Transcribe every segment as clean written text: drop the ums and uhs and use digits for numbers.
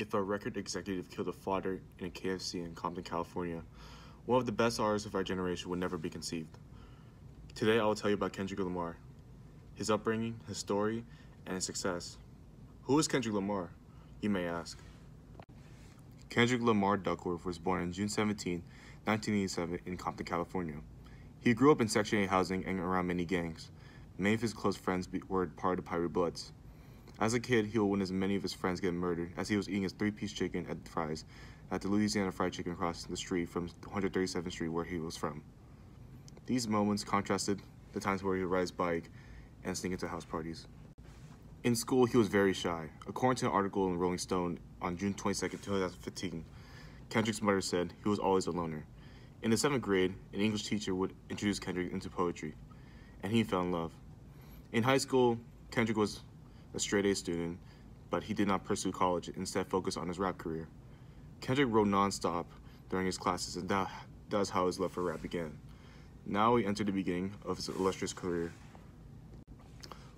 if a record executive killed a father in a KFC in Compton, California, one of the best artists of our generation would never be conceived. Today I will tell you about Kendrick Lamar, his upbringing, his story, and his success. Who is Kendrick Lamar, you may ask? Kendrick Lamar Duckworth was born on June 17, 1987 in Compton, California. He grew up in Section 8 housing and around many gangs. Many of his close friends were part of the Pirate Bloods. As a kid, he would witness many of his friends get murdered as he was eating his three-piece chicken at Fry's at the Louisiana Fried Chicken across the street from 137th Street where he was from. These moments contrasted the times where he would ride his bike and sneak into house parties. In school, he was very shy. According to an article in Rolling Stone on June 22, 2015, Kendrick's mother said he was always a loner. In the 7th grade, an English teacher would introduce Kendrick into poetry, and he fell in love. In high school, Kendrick was a straight-A student, but he did not pursue college, instead focused on his rap career. Kendrick wrote non-stop during his classes, and that's how his love for rap began. Now we enter the beginning of his illustrious career.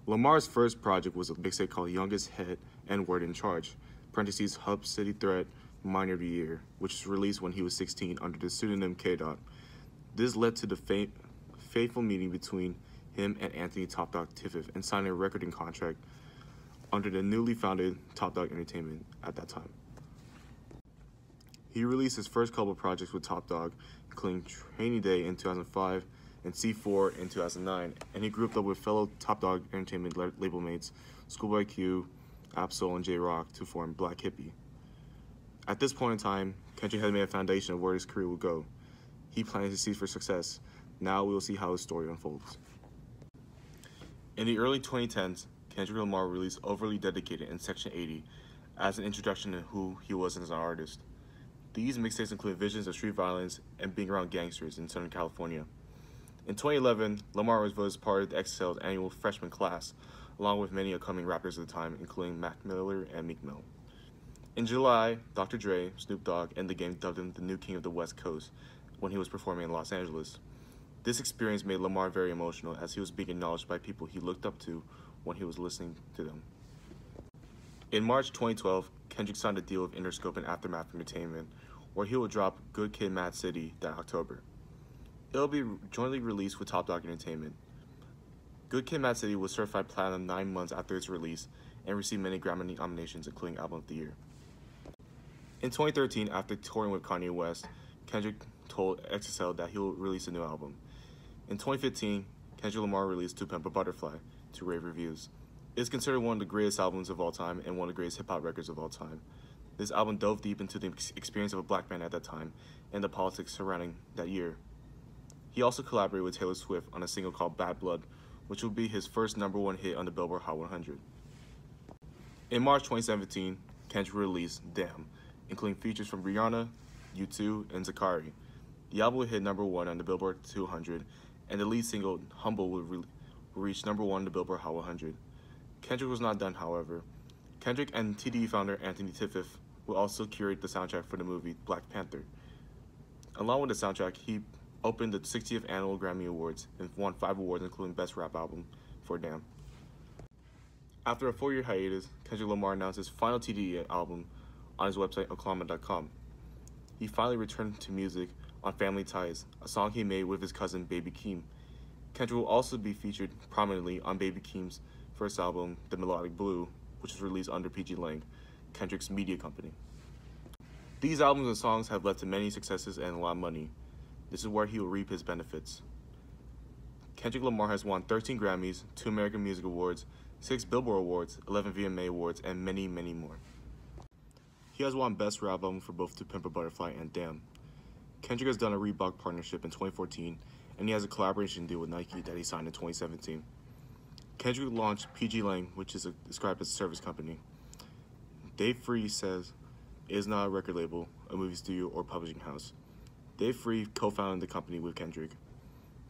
Lamar's first project was a mixtape called Youngest Hit and Word in Charge, parentheses Hub City Threat Minor of the Year, which was released when he was 16 under the pseudonym K-Dot. This led to the fateful meeting between him and Anthony Top Dog Tiffith and signing a recording contract under the newly founded Top Dog Entertainment at that time. He released his first couple of projects with Top Dog, including Training Day in 2005 and C4 in 2009, and he grouped up with fellow Top Dog Entertainment label mates Schoolboy Q, Absol, and J-Rock to form Black Hippie. At this point in time, Kendrick had made a foundation of where his career would go. He planted his seeds for success. Now we will see how his story unfolds. In the early 2010s, Kendrick Lamar released Overly Dedicated in Section 80 as an introduction to who he was as an artist. These mixtapes include visions of street violence and being around gangsters in Southern California. In 2011, Lamar was voted as part of the XXL's annual freshman class, along with many upcoming rappers at the time, including Mac Miller and Meek Mill. In July, Dr. Dre, Snoop Dogg, and The Game dubbed him the new king of the West Coast when he was performing in Los Angeles. This experience made Lamar very emotional as he was being acknowledged by people he looked up to when he was listening to them. In March 2012, Kendrick signed a deal with Interscope and Aftermath Entertainment, where he will drop Good Kid, Mad City that October. It will be jointly released with Top Dog Entertainment. Good Kid, Mad City was certified platinum 9 months after its release and received many Grammy nominations, including Album of the Year. In 2013, after touring with Kanye West, Kendrick told XXL that he will release a new album. In 2015, Kendrick Lamar released To Pimp a Butterfly to rave reviews. It is considered one of the greatest albums of all time and one of the greatest hip-hop records of all time. This album dove deep into the experience of a black man at that time and the politics surrounding that year. He also collaborated with Taylor Swift on a single called Bad Blood, which would be his first #1 hit on the Billboard Hot 100. In March 2017, Kendrick released Damn, including features from Rihanna, U2, and Zakari. The album would hit #1 on the Billboard 200, and the lead single, Humble, would reach #1 on the Billboard Hot 100. Kendrick was not done, however. Kendrick and TDE founder Anthony Tiffith will also curate the soundtrack for the movie Black Panther. Along with the soundtrack, he opened the 60th Annual Grammy Awards and won 5 awards, including Best Rap Album for Damn. After a 4-year hiatus, Kendrick Lamar announced his final TDE album on his website, Oklahoma.com. He finally returned to music on Family Ties, a song he made with his cousin Baby Keem. Kendrick will also be featured prominently on Baby Keem's first album, The Melodic Blue, which was released under PG Lang, Kendrick's media company. These albums and songs have led to many successes and a lot of money. This is where he will reap his benefits. Kendrick Lamar has won 13 Grammys, 2 American Music Awards, 6 Billboard Awards, 11 VMA Awards, and many, many more. He has won Best Rap Album for both To Pimp a Butterfly and Damn. Kendrick has done a Reebok partnership in 2014, and he has a collaboration deal with Nike that he signed in 2017. Kendrick launched PG Lang, which is described as a service company. Dave Free says it is not a record label, a movie studio, or publishing house. Dave Free co-founded the company with Kendrick.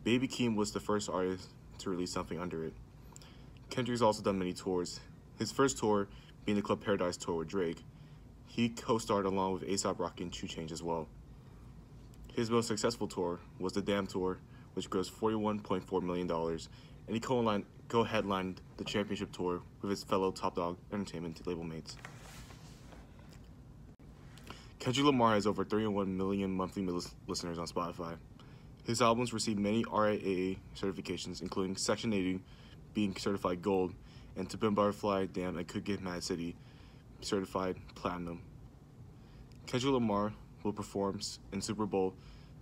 Baby Keem was the first artist to release something under it. Kendrick's also done many tours. His first tour being the Club Paradise tour with Drake. He co-starred along with A$AP Rocky and 2 Chainz as well. His most successful tour was the Damn Tour, which grossed $41.4 million, and he co-headlined the championship tour with his fellow Top Dog Entertainment label mates. Kendrick Lamar has over 31 million monthly listeners on Spotify. His albums received many RIAA certifications, including Section 80 being certified gold, and To Pimp a Butterfly, Damn, and Could Get Mad City certified platinum. Kendrick Lamar will perform in Super Bowl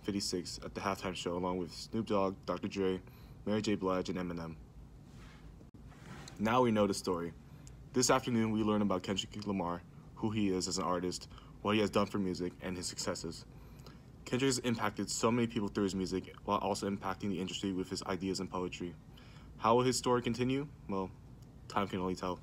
56 at the halftime show along with Snoop Dogg, Dr. Dre, Mary J. Blige, and Eminem. Now we know the story. This afternoon we learn about Kendrick Lamar, who he is as an artist, what he has done for music, and his successes. Kendrick has impacted so many people through his music while also impacting the industry with his ideas and poetry. How will his story continue? Well, time can only tell.